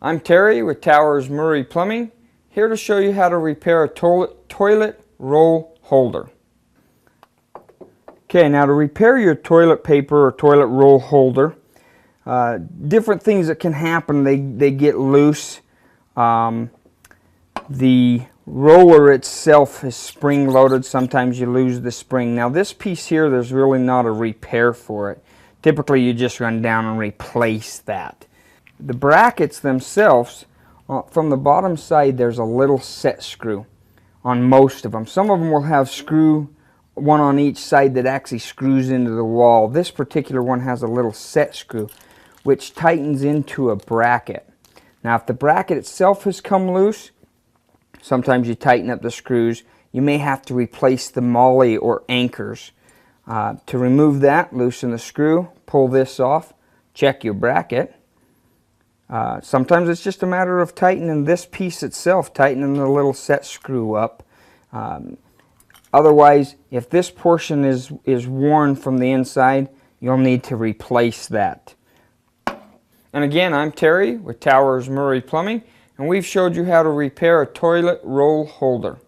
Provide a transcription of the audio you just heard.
I'm Terry with Towers Murray Plumbing, here to show you how to repair a toilet roll holder. Okay, now to repair your toilet paper or toilet roll holder, different things that can happen. They get loose. The roller itself is spring loaded. Sometimes you lose the spring. Now this piece here, there's really not a repair for it. Typically you just run down and replace that. The brackets themselves, from the bottom side there's a little set screw on most of them. Some of them will have one on each side that actually screws into the wall. This particular one has a little set screw which tightens into a bracket. Now if the bracket itself has come loose, sometimes you tighten up the screws. You may have to replace the molly or anchors. To remove that, loosen the screw, pull this off, check your bracket. Sometimes it's just a matter of tightening this piece itself, tightening the little set screw up. Otherwise, if this portion is worn from the inside, you'll need to replace that. And again, I'm Terry with Towers Murray Plumbing, and we've showed you how to repair a toilet roll holder.